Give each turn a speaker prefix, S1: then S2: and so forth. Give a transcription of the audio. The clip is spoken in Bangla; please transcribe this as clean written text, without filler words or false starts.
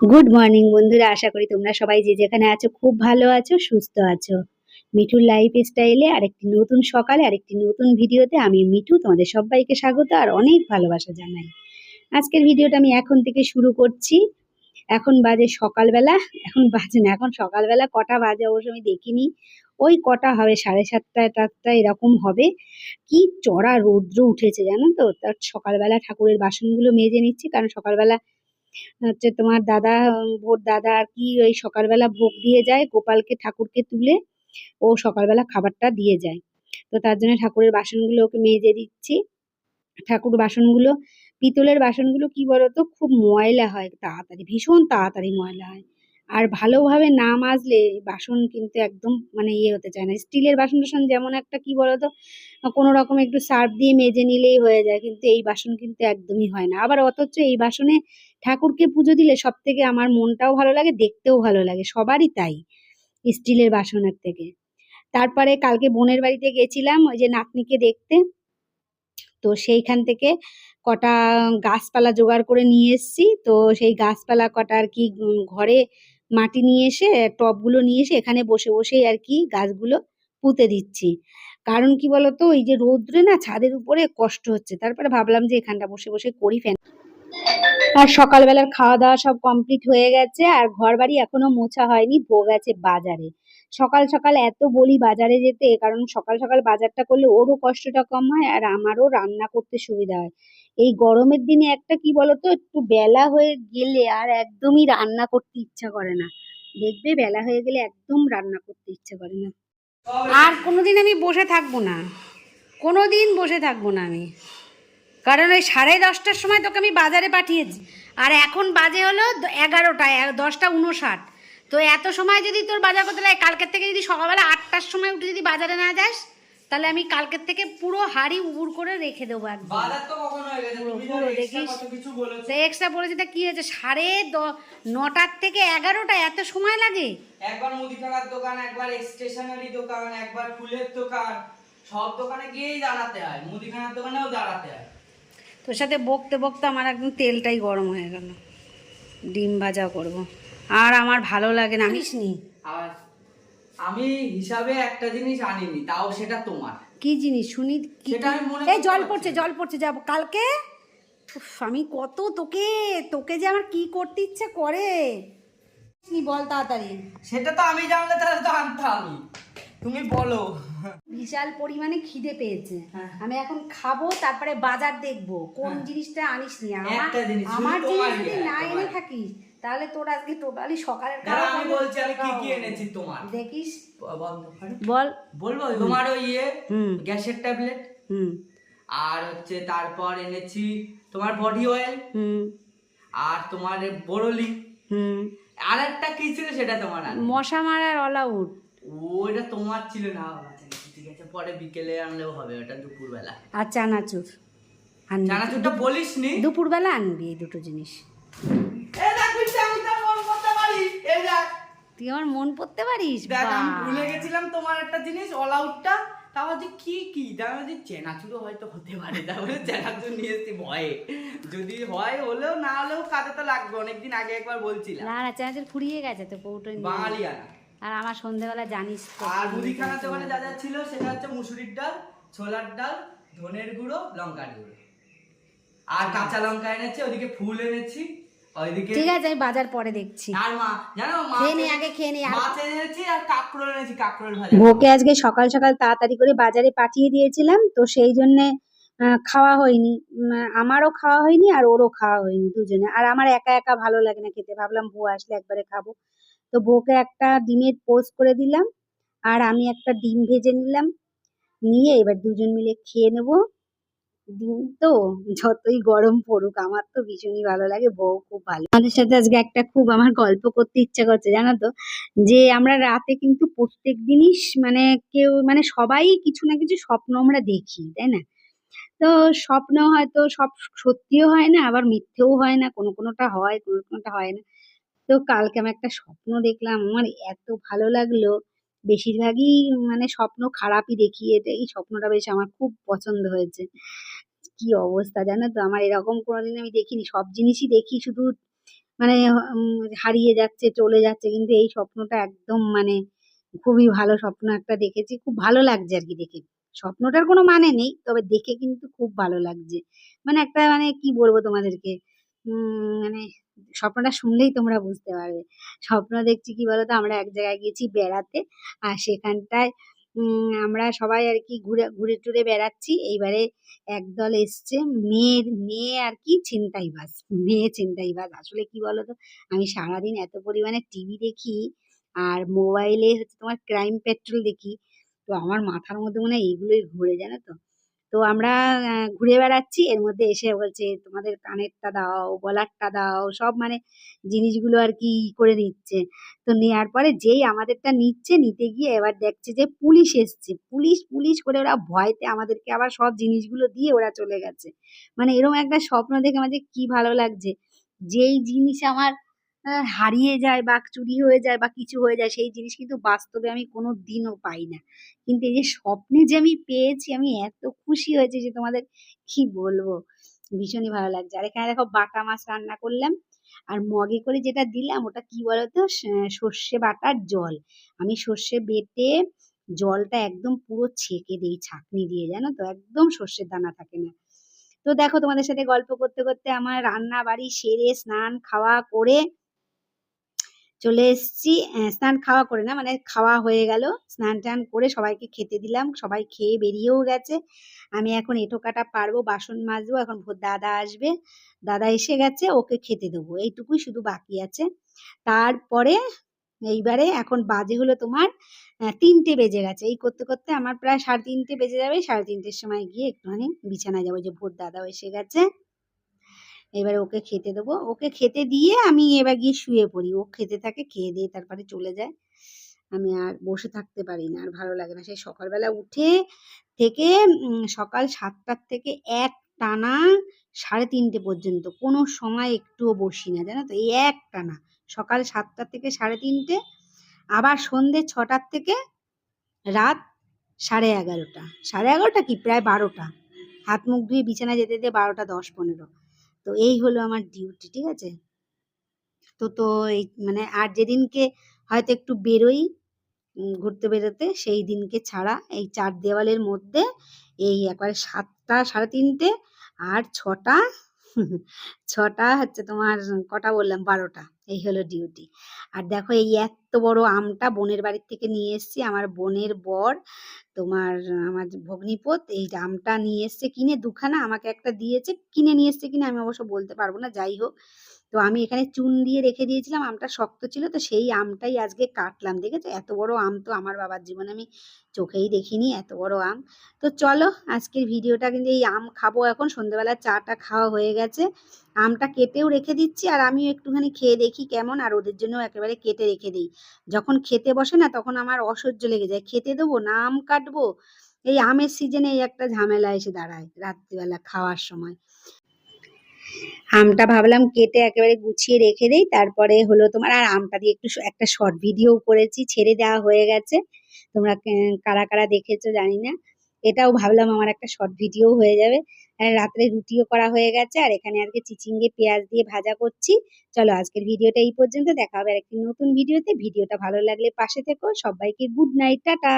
S1: গুড মর্নিং বন্ধুরা, আশা করি তোমরা সবাই যে যেখানে আছো খুব ভালো আছো, সুস্থ আছো। মিঠুর লাইফ স্টাইলে আরেকটি নতুন সকালে আরেকটি নতুন ভিডিওতে আমি মিঠু তোমাদের সবাইকে স্বাগত আর অনেক ভালোবাসা জানাই। আজকের ভিডিওটা আমি এখন থেকে শুরু করছি। এখন বাজে সকালবেলা, এখন বাজে না, এখন সকালবেলা কটা বাজে অবশ্য আমি দেখিনি। ওই কটা হবে, 7:30 8টা এরকম হবে। কি চড়া রৌদ্র উঠেছে জানো তো। তার সকালবেলা ঠাকুরের বাসনগুলো মেজে নিচ্ছি, কারণ সকালবেলা হচ্ছে তোমার দাদা, ভোর দাদা আর কি ওই সকালবেলা ভোগ দিয়ে যায় গোপালকে, ঠাকুরকে তুলে ও সকালবেলা খাবারটা দিয়ে যায়। তো তার জন্য ঠাকুরের বাসনগুলো ওকে মেজে দিচ্ছি। ঠাকুর বাসনগুলো, পিতলের বাসনগুলো কি বলতো, খুব ময়লা হয় তাড়াতাড়ি, ভীষণ তাড়াতাড়ি ময়লা হয়। আর ভালোভাবে না মাজলে বাসন কিন্তু একদম মানে হতে চায় না। স্টিলের বাসন টাসন যেমন একটা কি বলতো, কোনো রকম একটু সার্ফ দিয়ে মেজে নিলেই হয়ে যায়, কিন্তু এই বাসন কিন্তু একদমই হয় না। আবার অথচ এই বাসনে ঠাকুরকে পুজো দিলে সব থেকে আমার মনটাও ভালো লাগে, দেখতেও ভালো লাগে, সবারই তাই, স্টিলের বাসনের থেকে। তারপরে কালকে বোনের বাড়িতে গেছিলাম ওই যে নাতনিকে দেখতে। তো সেইখান থেকে কটা গাছপালা জোগাড় করে নিয়ে এসেছি। তো সেই গাছপালা কটা আর কি ঘরে মাটি নিয়ে এসে, টবগুলো নিয়ে এসে এখানে বসে বসেই আর কি গাছগুলো পুঁতে দিচ্ছি। কারণ কি বলতো, ওই যে রোদ্রে না ছাদের উপরে কষ্ট হচ্ছে, তারপরে ভাবলাম যে এখানটা বসে বসে করি ফ্যান। আর সকালবেলার খাওয়া দাওয়া সব কমপ্লিট হয়ে গেছে, আর ঘর বাড়ি এখনো মোছা হয়নি, ভোগ আছে বাজারে। সকাল সকাল এত বলি বাজারে যেতে, কারণ সকাল সকাল বাজারটা করলে ওরও কষ্টটা কম হয় আর আমারও রান্না করতে সুবিধা হয়। এই গরমের দিনে একটা কি বলতো, একটু বেলা হয়ে গেলে আর একদমই রান্না করতে ইচ্ছা করে না। দেখবে বেলা হয়ে গেলে একদম রান্না করতে ইচ্ছা করে না। আর কোনোদিন আমি বসে থাকবো না, কোনোদিন বসে থাকবো না আমি। কারণ ওই 10:30টার সময় তোকে আমি বাজারে পাঠিয়েছি, আর এখন বাজে হলো 11টা, 10টা 59। তো এত সময় যদি তোর বাজার করতে লাগে, কালকের থেকে যদি সকালবেলা 8টার সময় উঠে যদি বাজারে না যাস, তাহলে আমি কালকের থেকে পুরো হাড়ি উবুর করে রেখে দেবো একদম।
S2: বাজার তো কখন হয়ে গেছে, তুমি তো এক্সট্রা কত কিছু বলেছো।
S1: তো এক্সট্রা বলেছি, তা কি হয়েছে, 9টার থেকে 11টা এত সময় লাগে?
S2: একবার মুদিখানার দোকান, একবার স্টেশনারি দোকান, একবার ফুলের দোকান, সব দোকানে গিয়েই দাঁড়াতে হয়, মুদিখানার দোকানেও দাঁড়াতে হয়।
S1: তোর সাথে বকতে বকতে আমার একদম তেলটাই গরম হয়ে গেল। ডিম ভাজা করব, আর আমার ভালো লাগে না। আনিসনি?
S2: আর আমি হিসাবে একটা জিনিস আনিনি, তাও সেটা তোমার।
S1: কি জিনিস শুনি?
S2: সেটা আমি মনে
S1: এই
S2: করতে
S1: জল
S2: পারছি
S1: পড়ছে,
S2: না।
S1: জল পড়ছে, যাব কালকে। উফ, আমি কত তোকে তোকে যে আমার কি করতে ইচ্ছে করে, বল তাড়াতাড়ি।
S2: সেটা তো আমি জানলে তাহলে তো আনতামই, তুমি বলো।
S1: বিশাল পরিমাণে খিদে পেয়েছে।
S2: হ্যাঁ।
S1: আমি এখন খাবো, তারপরে বাজার দেখবো কোন
S2: হ্যাঁ।
S1: জিনিসটা আনিস নি।
S2: একটা জিনিস, শুধু
S1: আমার জিনিস
S2: তোমারই
S1: যদি না
S2: একটা
S1: এনে
S2: বাড়ি।
S1: থাকিস, তাহলে তোর আজকে টোটালি সকালের
S2: দাঁড়া,
S1: খাওয়া
S2: আমি
S1: হবে,
S2: বলছি আমি কি
S1: খাওয়া
S2: কি
S1: হবে।
S2: এনেছি তোমার।
S1: দেখিস,
S2: বন্ধ করো।
S1: বল।
S2: বলবো তোমার ওই
S1: হুম।
S2: গ্যাসের ট্যাবলেট,
S1: হুম।
S2: আর হচ্ছে তারপর এনেছি তোমার বডি অয়েল,
S1: হুম।
S2: আর তোমার বোরোলি,
S1: হুম।
S2: আর একটা কি ছিল সেটা তোমার আননি।
S1: মশা মারার অল আউট।
S2: ওইটা তোমার ছিল না, আচ্ছা, ঠিক আছে, পরে বিকেলে আনলেও হবে, ওটা দুপুরবেলা।
S1: আর চানাচুর আনবি?
S2: চানাচুরটা বলিসনি।
S1: দুপুরবেলা আনবি এই দুটো জিনিস।
S2: এই দেখ বিট্টু, আমি তো মন করতে পারি, এই দেখ।
S1: তুই আমার মন পড়তে পারিস?
S2: দেখ, আমি
S1: বাহ!
S2: ভুলে গেছিলাম তোমার একটা জিনিস, অল আউটটা। তাও যে কি তাহলে যে চেনাচুরও হয়তো হতে পারে, তাহলে চেনাচুর নিয়ে এসেছি ভয়ে, যদি হয় হলেও, না হলেও কাজে তো লাগবে। অনেকদিন আগে একবার বলছিলাম।
S1: না না, চানাচুর ফুরিয়ে গেছে তো, কৌটো নিয়ে।
S2: বাঙালিয়ানা।
S1: আর আমার সন্ধ্যেবেলা জানিস তো,
S2: আর মুদিখানার দোকানে যা যা ছিল সেটা হচ্ছে মুসুরির ডাল, ছোলার ডাল, ধনের গুঁড়ো, লঙ্কার গুঁড়ো, আর কাঁচা লঙ্কা এনেছি, ওইদিকে ফুল এনেছি, ওইদিকে।
S1: ঠিক আছে, আমি বাজার পরে দেখছি।
S2: আর মা জানো,
S1: খেয়ে নে আগে, খেয়ে নে।
S2: মাছ এনেছি, আর কাঁকরোল এনেছি, কাঁকরোল ভাজা।
S1: ভোকে আজকে সকাল সকাল তাড়াতাড়ি করে বাজারে পাঠিয়ে দিয়েছিলাম, তো সেই জন্যে খাওয়া হয়নি। আমারও খাওয়া হয়নি আর ওরও খাওয়া হয়নি, দুজনে। আর আমার একা একা ভালো লাগে না খেতে, ভাবলাম বউ আসলে একবারে খাবো। তো বউকে একটা ডিমের পোস্ট করে দিলাম, আর আমি একটা ডিম ভেজে নিলাম, নিয়ে এবার দুজন মিলে খেয়ে নেবো। ডিম তো যতই গরম পড়ুক আমার তো ভীষণই ভালো লাগে, বউ খুব ভালো। আমাদের সাথে আজকে একটা খুব আমার গল্প করতে ইচ্ছা করছে জানো তো, যে আমরা রাতে কিন্তু প্রত্যেক দিনই মানে কেউ মানে সবাই কিছু না কিছু স্বপ্ন আমরা দেখি, তাই না? তো স্বপ্ন হয়তো সব সত্যিও হয় না, আবার মিথ্যেও হয় না, কোনো কোনোটা হয়, কোনো কোনোটা হয় না। তো কালকে আমি একটা স্বপ্ন দেখলাম, আমার এত ভালো লাগলো। বেশিরভাগই মানে স্বপ্ন খারাপই দেখি, এই স্বপ্নটা বেশ আমার খুব পছন্দ হয়েছে। কি অবস্থা জানো তো, আমার এরকম কোনোদিন আমি দেখিনি, সব জিনিসই দেখি শুধু মানে হারিয়ে যাচ্ছে, চলে যাচ্ছে। কিন্তু এই স্বপ্নটা একদম মানে খুবই ভালো স্বপ্ন একটা দেখেছি। খুব ভালো লাগছে আরকি দেখে। স্বপ্নটার কোনো মানে নেই। তবে দেখে কিন্তু খুব ভালো লাগছে। মানে একটা মানে কি বলবো তোমাদেরকে? মানে স্বপ্নটা শুনলেই তোমরা বুঝতে পারবে। স্বপ্ন দেখছি কি বলতো? আমরা এক জায়গায় গেছি বেড়াতে। আর সেখানটায় আমরা সবাই আরকি ঘুরে-টুরে বেড়াচ্ছি। এইবারে একদল এসছে মেয়ে আরকি ছিনতাইবাজ। মেয়ে ছিনতাইবাজ। আসলে কি বলতো? আমি সারাদিন এত পরিমাণে টিভি দেখি আর মোবাইলে হচ্ছে তোমার ক্রাইম পেট্রোল দেখি। তো আমার মাথার মধ্যে মনে হয় এইগুলোই ঘোরে, জানো তো? তো আমরা ঘুরে বেড়াচ্ছি। এর মধ্যে এসে বলছে, "তোমাদের কানেরটা দাও, গলারটা দাও।" সব মানে জিনিসগুলো আরকি করে নিচ্ছে। তো নেয়ার পরে যেই আমাদেরটা নিচ্ছে, নিতে গিয়ে এবার দেখছে যে পুলিশ এসছে। পুলিশ করে ওরা ভয়তে আমাদেরকে আবার সব জিনিসগুলো দিয়ে ওরা চলে গেছে। মানে এরকম একটা স্বপ্ন দেখে আমার যে কি ভালো লাগছে। যেই জিনিস আমার হারিয়ে যায় বা চুরি হয়ে যায় বা কিছু হয়ে যায়, সেই জিনিস কিন্তু বাস্তবে আমি কোনোদিনও পাই না। কিন্তু এই যে স্বপ্নে যে আমি পেয়েছি, আমি এত খুশি হয়েছি যে তোমাদের কি বলবো? ভীষণই ভালো লাগছে। আর এখানে দেখো বাটা মাছ রান্না করলাম। আর মগে করে যেটা দিলাম ওটা কি বলতো? সর্ষে বাটার জল। আমি সর্ষে বেটে জলটা একদম পুরো ছেঁকে দেই ছাঁকনি দিয়ে, জানো তো? একদম সর্ষের দানা থাকে না। তো দেখো তোমাদের সাথে গল্প করতে আমার রান্না বাড়ি সেরে স্নান খাওয়া করে চলে এসেছি। স্নান খাওয়া করে না, মানে খাওয়া হয়ে গেল। স্নান-টান করে সবাইকে খেতে দিলাম। সবাই খেয়ে বেরিয়েও গেছে। আমি এখন এঁঠো-কাটা পারবো, বাসন মাজবো। এখন দাদা আসবে। দাদা এসে গেছে, ওকে খেতে দেবো। এইটুকুই শুধু বাকি আছে। তারপরে এইবারে এখন বাজে হলো তোমার ৩টে বেজে গেছে। এই করতে আমার প্রায় ৩:৩০ বেজে যাবে। ৩:৩০ র সময় গিয়ে একটুখানি বিছানায় যাবো। ওই যে দাদাও এসে গেছে। এবারে ওকে খেতে দেবো। ওকে খেতে দিয়ে আমি এবার গিয়ে শুয়ে পড়ি। ও খেতে থাকে, খেয়ে দিয়ে তারপরে চলে যায়। আমি আর বসে থাকতে পারি না। আর ভালো লাগে না। সেই সকালবেলা উঠে থেকে সকাল ৭ঃ০০ থেকে একটানা ৩:৩০ পর্যন্ত কোনো সময় একটুও বসি না, জানো তো? এই একটানা। সকাল ৭ঃ০০ থেকে ৩:৩০, আবার সন্ধ্যে ৬ঃ০০ থেকে রাত ১১:৩০। ১১:৩০ কি প্রায় ১২টা। হাত মুখ ধুয়ে বিছানায় যেতে ১২:১০-১৫। তো এই হলো আমার ডিউটি, ঠিক আছে? তো এই মানে আর যেদিনকে হয়তো একটু বেরোই ঘুরতে বেরোতে, সেই দিনকে ছাড়া এই ৪ দেওয়ালের মধ্যে এই একবারে ৭টা ৩:৩০ আর ৬টা ৬টা হচ্ছে তোমার কটা বললাম? ১২টা। এই হলো ডিউটি। আর দেখো এই এত্ত বড় আমটা বোনের বাড়ির থেকে নিয়ে এসেছি। আমার বোনের বর তোমার আমার যে ভগ্নিপত এই আমটা নিয়ে এসছে কিনে ২ খানা, আমাকে একটা দিয়েছে। কিনে নিয়ে এসছে কিনা আমি অবশ্য বলতে পারব না। যাই হোক, তো আমি এখানে চুন দিয়ে রেখে দিয়েছিলাম। আমটা শক্ত ছিল, তো সেই আমটাই আজকে কাটলাম। দেখেছো? এত বড় আম তো আমার বাবার জীবনে আমি চোখেই দেখিনি, এত বড় আম। তো চলো আজকের ভিডিওটা কিন্তু এই আম খাবো এখন। সন্ধ্যেবেলা চাটা খাওয়া হয়ে গেছে। আমটা কেটেও রেখে দিচ্ছি আর আমিও একটুখানি খেয়ে দেখি কেমন, আর ওদের জন্যও একেবারে কেটে রেখে দিই। যখন খেতে বসে না তখন আমার অসহ্য লেগে যায়। খেতে দেবো না আম কাটবো। এই আমের সিজনে এই একটা ঝামেলা এসে দাঁড়ায় রাত্রিবেলা খাওয়ার সময়। আমটা ভাবলাম কেটে একেবারে গুছিয়ে রেখে দেই। তারপরে হলো তোমার আর আমটা দিয়ে একটু একটা শর্ট ভিডিও করেছি, ছেড়ে দেওয়া হয়ে গেছে। তোমরা কারা দেখেছো জানি না। এটাও ভাবলাম আমার একটা শর্ট ভিডিও হয়ে যাবে। রাত্রে রুটিও করা হয়ে গেছে। আর এখানে আজকে চিচিঙ্গে পেঁয়াজ দিয়ে ভাজা করছি। চলো আজকের ভিডিওটা এই পর্যন্ত। দেখা হবে আরেকটি নতুন ভিডিওতে। ভিডিওটা ভালো লাগলে পাশে থেকো। সবাইকে গুড নাইট, টাটা।